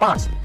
5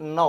9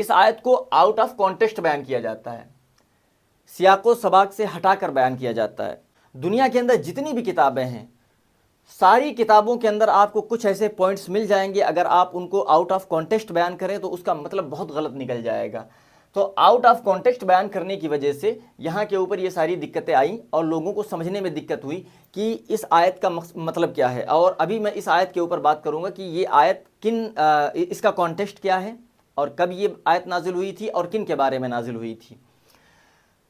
اس آیت کو out of context بیان کیا جاتا ہے، سیاق و سباق سے ہٹا کر بیان کیا جاتا ہے۔ دنیا کے اندر جتنی بھی کتابیں ہیں، ساری کتابوں کے اندر آپ کو کچھ ایسے پوائنٹس مل جائیں گے، اگر آپ ان کو آؤٹ آف کانٹیکسٹ بیان کریں تو اس کا مطلب بہت غلط نکل جائے گا۔ تو آؤٹ آف کانٹیکسٹ بیان کرنے کی وجہ سے یہاں کے اوپر یہ ساری دقتیں آئیں اور لوگوں کو سمجھنے میں دقت ہوئی کہ اس آیت کا مطلب کیا ہے۔ اور ابھی میں اس آیت کے اوپر بات کروں گا کہ یہ آیت اس کا کانٹیکسٹ کیا ہے اور کب یہ آیت نازل ہوئی تھی اور کن کے بارے میں نازل ہوئی تھی۔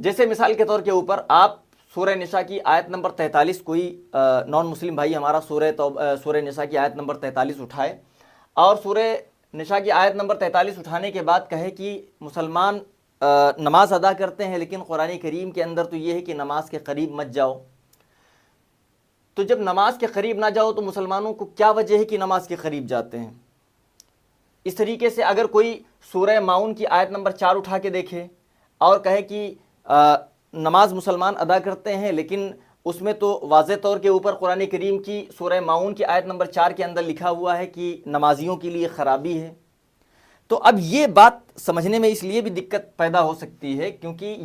جیسے مثال کے طور کے اوپر آپ سورہ نساء کی آیت نمبر 43، کوئی نان مسلم بھائی ہمارا سورہ نساء کی آیت نمبر 43 اٹھائے اور سورہ نساء کی آیت نمبر 43 اٹھانے کے بعد کہے کہ مسلمان نماز ادا کرتے ہیں لیکن قرآن کریم کے اندر تو یہ ہے کہ نماز کے قریب مت جاؤ۔ تو جب نماز کے قریب نہ جاؤ تو مسلمانوں کو کیا وجہ ہے کہ نماز کے قریب جاتے ہیں؟ اس طریقے سے اگر کوئی سورہ ماؤن کی آیت نمبر 4 اٹھا کے دیکھے اور کہے کہ نماز مسلمان ادا کرتے ہیں لیکن اس میں تو واضح طور کے اوپر قرآن کریم کی سورہ ماؤن کی آیت نمبر 4 کے اندر لکھا ہوا ہے کہ نمازیوں کے لیے خرابی ہے، تو اب یہ بات سمجھنے میں اس لیے بھی دقت پیدا ہو سکتی ہے کیونکہ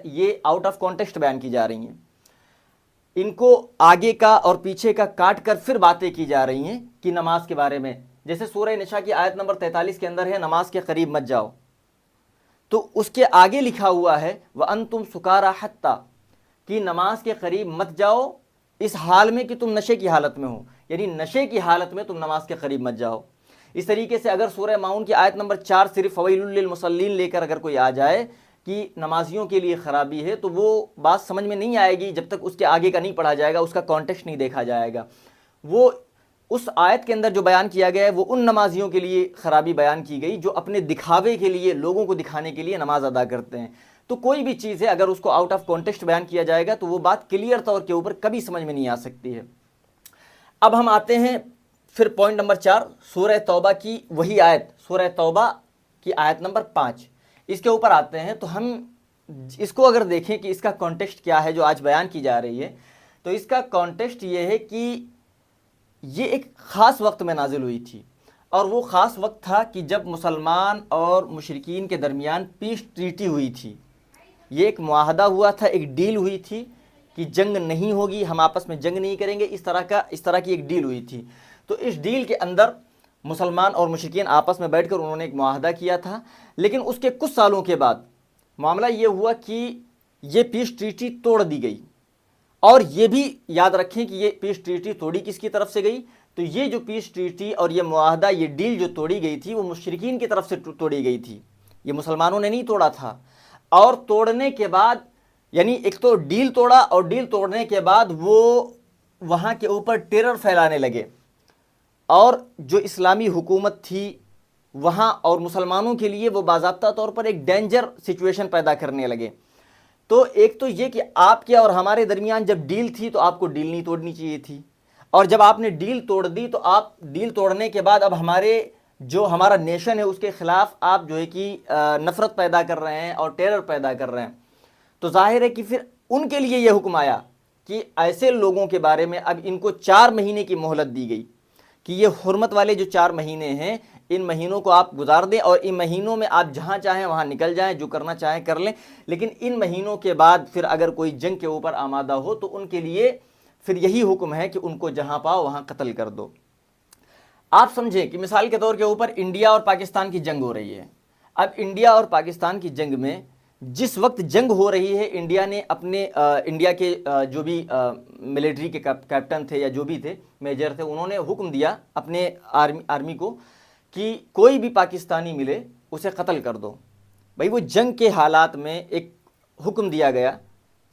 یہ آؤٹ آف کانٹیکسٹ بیان کی جا رہی ہیں، ان کو آگے کا اور پیچھے کا کاٹ کر پھر باتیں کی جا رہی ہیں کہ نماز کے بارے میں۔ جیسے سورہ نساء کی آیت نمبر 43 کے اندر ہے نماز کے قریب مت جاؤ، تو اس کے آگے لکھا ہوا ہے وَأَنْتُمْ سُكَارَىٰ حَتَّىٰ، کہ نماز کے قریب مت جاؤ اس حال میں کہ تم نشے کی حالت میں ہو، یعنی نشے کی حالت میں تم نماز کے قریب مت جاؤ۔ اس طریقے سے اگر سورہ ماؤن کی آیت نمبر 4 صرف فویل للمصلین لے کر اگر کوئی آ جائے کہ نمازیوں کے لیے خرابی ہے تو وہ بات سمجھ میں نہیں آئے گی جب تک اس کے آگے کا نہیں پڑھا جائے گا، اس کا کانٹیکسٹ نہیں دیکھا جائے گا۔ وہ اس آیت کے اندر جو بیان کیا گیا ہے وہ ان نمازیوں کے لیے خرابی بیان کی گئی جو اپنے دکھاوے کے لیے، لوگوں کو دکھانے کے لیے نماز ادا کرتے ہیں۔ تو کوئی بھی چیز ہے اگر اس کو آؤٹ آف کانٹیکسٹ بیان کیا جائے گا تو وہ بات کلیئر طور کے اوپر کبھی سمجھ میں نہیں آ سکتی ہے۔ اب ہم آتے ہیں پھر پوائنٹ نمبر 4، سورہ توبہ کی وہی آیت، سورہ توبہ کی آیت نمبر 5، اس کے اوپر آتے ہیں۔ تو ہم اس کو اگر دیکھیں کہ اس کا کانٹیکسٹ کیا ہے جو آج بیان کی جا رہی ہے، تو اس کا کانٹیکسٹ یہ ہے کہ یہ ایک خاص وقت میں نازل ہوئی تھی، اور وہ خاص وقت تھا کہ جب مسلمان اور مشرکین کے درمیان پیس ٹریٹی ہوئی تھی۔ یہ ایک معاہدہ ہوا تھا، ایک ڈیل ہوئی تھی کہ جنگ نہیں ہوگی، ہم آپس میں جنگ نہیں کریں گے، اس طرح کی ایک ڈیل ہوئی تھی۔ تو اس ڈیل کے اندر مسلمان اور مشرکین آپس میں بیٹھ کر انہوں نے ایک معاہدہ کیا تھا، لیکن اس کے کچھ سالوں کے بعد معاملہ یہ ہوا کہ یہ پیس ٹریٹی توڑ دی گئی۔ اور یہ بھی یاد رکھیں کہ یہ پیس ٹریٹی توڑی کس کی طرف سے گئی؟ تو یہ جو پیس ٹریٹی اور یہ معاہدہ، یہ ڈیل جو توڑی گئی تھی وہ مشرکین کی طرف سے توڑی گئی تھی، یہ مسلمانوں نے نہیں توڑا تھا۔ اور توڑنے کے بعد یعنی ایک تو ڈیل توڑا، اور ڈیل توڑنے کے بعد وہ وہاں کے اوپر ٹیرر پھیلانے لگے، اور جو اسلامی حکومت تھی وہاں اور مسلمانوں کے لیے وہ باضابطہ طور پر ایک ڈینجر سچویشن پیدا کرنے لگے۔ تو ایک تو یہ کہ آپ کے اور ہمارے درمیان جب ڈیل تھی تو آپ کو ڈیل نہیں توڑنی چاہیے تھی، اور جب آپ نے ڈیل توڑ دی تو آپ ڈیل توڑنے کے بعد اب ہمارا نیشن ہے اس کے خلاف آپ جو ہے کہ نفرت پیدا کر رہے ہیں اور ٹیرر پیدا کر رہے ہیں۔ تو ظاہر ہے کہ پھر ان کے لیے یہ حکم آیا کہ ایسے لوگوں کے بارے میں اب ان کو 4 مہینے کی مہلت دی گئی کہ یہ حرمت والے جو 4 مہینے ہیں ان مہینوں کو آپ گزار دیں، اور ان مہینوں میں آپ جہاں چاہیں وہاں نکل جائیں، جو کرنا چاہیں کر لیں، لیکن ان مہینوں کے بعد پھر اگر کوئی جنگ کے اوپر آمادہ ہو تو ان کے لیے پھر یہی حکم ہے کہ ان کو جہاں پاؤ وہاں قتل کر دو۔ آپ سمجھیں کہ مثال کے طور کے اوپر انڈیا اور پاکستان کی جنگ ہو رہی ہے۔ اب انڈیا اور پاکستان کی جنگ میں جس وقت جنگ ہو رہی ہے، انڈیا نے انڈیا کے جو بھی ملٹری کے کیپٹن تھے یا جو بھی تھے، میجر تھے، انہوں نے حکم دیا اپنے آرمی کو کہ کوئی بھی پاکستانی ملے اسے قتل کر دو۔ بھائی وہ جنگ کے حالات میں ایک حکم دیا گیا،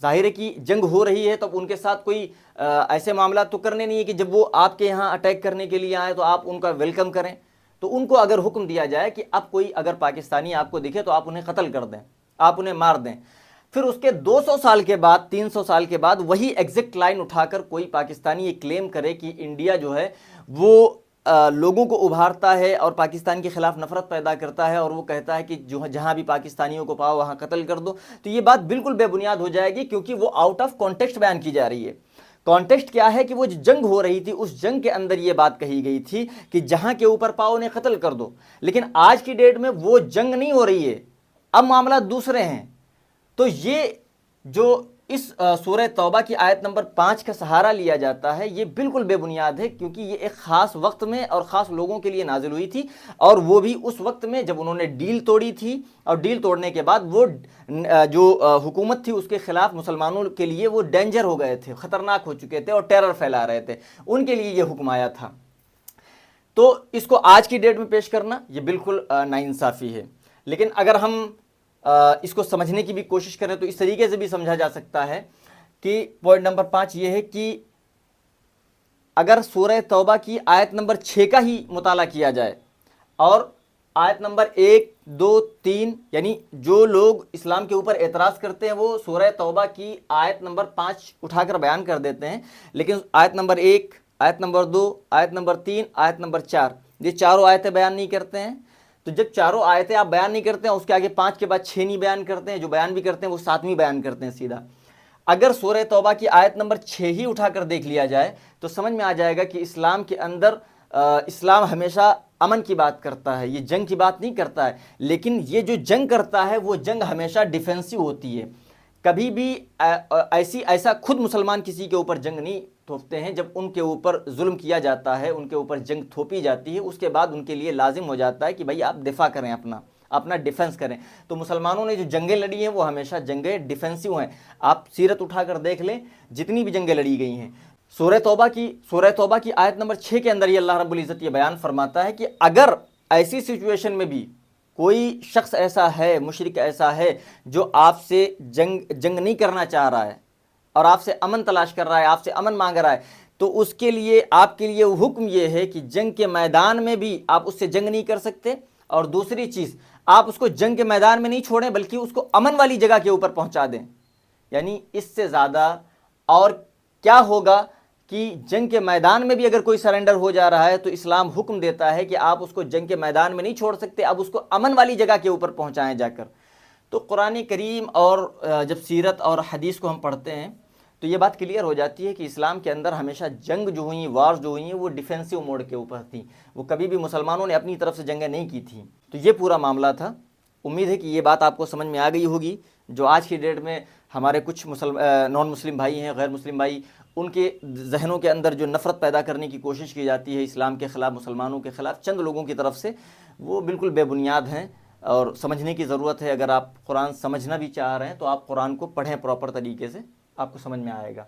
ظاہر ہے کہ جنگ ہو رہی ہے تو ان کے ساتھ کوئی ایسے معاملات تو کرنے نہیں ہے کہ جب وہ آپ کے یہاں اٹیک کرنے کے لیے آئے تو آپ ان کا ویلکم کریں۔ تو ان کو اگر حکم دیا جائے کہ اب کوئی اگر پاکستانی آپ کو دکھے تو آپ انہیں قتل کر دیں، آپ انہیں مار دیں، پھر اس کے 200 سال کے بعد 300 سال کے بعد وہی ایگزیکٹ لائن اٹھا کر کوئی پاکستانی یہ کلیم کرے کہ انڈیا جو ہے وہ لوگوں کو ابھارتا ہے اور پاکستان کے خلاف نفرت پیدا کرتا ہے، اور وہ کہتا ہے کہ جہاں بھی پاکستانیوں کو پاؤ وہاں قتل کر دو، تو یہ بات بالکل بے بنیاد ہو جائے گی، کیونکہ وہ آؤٹ آف کانٹیکسٹ بیان کی جا رہی ہے۔ کانٹیکسٹ کیا ہے کہ وہ جو جنگ ہو رہی تھی اس جنگ کے اندر یہ بات کہی گئی تھی کہ جہاں کے اوپر پاؤ انہیں قتل کر دو، لیکن آج کی ڈیٹ میں وہ جنگ نہیں ہو رہی ہے، اب معاملات دوسرے ہیں۔ تو یہ جو اس سورہ توبہ کی آیت نمبر 5 کا سہارا لیا جاتا ہے یہ بالکل بے بنیاد ہے، کیونکہ یہ ایک خاص وقت میں اور خاص لوگوں کے لیے نازل ہوئی تھی، اور وہ بھی اس وقت میں جب انہوں نے ڈیل توڑی تھی، اور ڈیل توڑنے کے بعد وہ جو حکومت تھی اس کے خلاف مسلمانوں کے لیے وہ ڈینجر ہو گئے تھے، خطرناک ہو چکے تھے اور ٹیرر پھیلا رہے تھے، ان کے لیے یہ حکم آیا تھا۔ تو اس کو آج کی ڈیٹ میں پیش کرنا یہ بالکل ناانصافی ہے۔ لیکن اگر ہم اس کو سمجھنے کی بھی کوشش کریں تو اس طریقے سے بھی سمجھا جا سکتا ہے کہ پوائنٹ نمبر 5 یہ ہے کہ اگر سورہ توبہ کی آیت نمبر 6 کا ہی مطالعہ کیا جائے اور آیت نمبر 1 2 3 یعنی جو لوگ اسلام کے اوپر اعتراض کرتے ہیں وہ سورہ توبہ کی آیت نمبر 5 اٹھا کر بیان کر دیتے ہیں، لیکن آیت نمبر 1 آیت نمبر 2 آیت نمبر 3 آیت نمبر 4 یہ چاروں آیتیں بیان نہیں کرتے ہیں۔ تو جب چاروں آیتیں آپ بیان نہیں کرتے ہیں، اس کے آگے 5 کے بعد 6 نہیں بیان کرتے ہیں، جو بیان بھی کرتے ہیں وہ 7ویں بیان کرتے ہیں سیدھا۔ اگر سورہ توبہ کی آیت نمبر 6 ہی اٹھا کر دیکھ لیا جائے تو سمجھ میں آ جائے گا کہ اسلام کے اندر اسلام ہمیشہ امن کی بات کرتا ہے، یہ جنگ کی بات نہیں کرتا ہے، لیکن یہ جو جنگ کرتا ہے وہ جنگ ہمیشہ ڈیفینسو ہوتی ہے۔ کبھی بھی ایسا خود مسلمان کسی کے اوپر جنگ نہیں تھوپتے ہیں، جب ان کے اوپر ظلم کیا جاتا ہے، ان کے اوپر جنگ تھوپی جاتی ہے، اس کے بعد ان کے لیے لازم ہو جاتا ہے کہ بھائی آپ دفاع کریں، اپنا ڈیفنس کریں۔ تو مسلمانوں نے جو جنگیں لڑی ہیں وہ ہمیشہ جنگیں ڈیفینسو ہیں۔ آپ سیرت اٹھا کر دیکھ لیں، جتنی بھی جنگیں لڑی گئی ہیں، سورہ توبہ کی آیت نمبر 6 کے اندر یہ اللہ رب العزت یہ بیان فرماتا ہے کہ اگر ایسی سچویشن میں بھی کوئی شخص ایسا ہے، مشرک ایسا ہے جو آپ سے جنگ نہیں کرنا چاہ رہا ہے اور آپ سے امن تلاش کر رہا ہے، آپ سے امن مانگ رہا ہے، تو اس کے لیے آپ کے لیے حکم یہ ہے کہ جنگ کے میدان میں بھی آپ اس سے جنگ نہیں کر سکتے، اور دوسری چیز آپ اس کو جنگ کے میدان میں نہیں چھوڑیں بلکہ اس کو امن والی جگہ کے اوپر پہنچا دیں۔ یعنی اس سے زیادہ اور کیا ہوگا کہ جنگ کے میدان میں بھی اگر کوئی سرنڈر ہو جا رہا ہے تو اسلام حکم دیتا ہے کہ آپ اس کو جنگ کے میدان میں نہیں چھوڑ سکتے، اب اس کو امن والی جگہ کے اوپر پہنچائیں جا کر۔ تو قرآن کریم اور جب سیرت اور حدیث کو ہم پڑھتے ہیں تو یہ بات کلیئر ہو جاتی ہے کہ اسلام کے اندر ہمیشہ جنگ جو ہوئیں، وارز جو ہوئی ہیں، وہ ڈیفینسو موڈ کے اوپر تھیں، وہ کبھی بھی مسلمانوں نے اپنی طرف سے جنگیں نہیں کی تھیں۔ تو یہ پورا معاملہ تھا۔ امید ہے کہ یہ بات آپ کو سمجھ میں آ گئی ہوگی۔ جو آج کی ڈیٹ میں ہمارے کچھ نان مسلم بھائی ہیں، غیر مسلم بھائی، ان کے ذہنوں کے اندر جو نفرت پیدا کرنے کی کوشش کی جاتی ہے اسلام کے خلاف، مسلمانوں کے خلاف چند لوگوں کی طرف سے، وہ بالکل بے بنیاد ہیں اور سمجھنے کی ضرورت ہے۔ اگر آپ قرآن سمجھنا بھی چاہ رہے ہیں تو آپ قرآن کو پڑھیں پراپر طریقے سے، آپ کو سمجھ میں آئے گا۔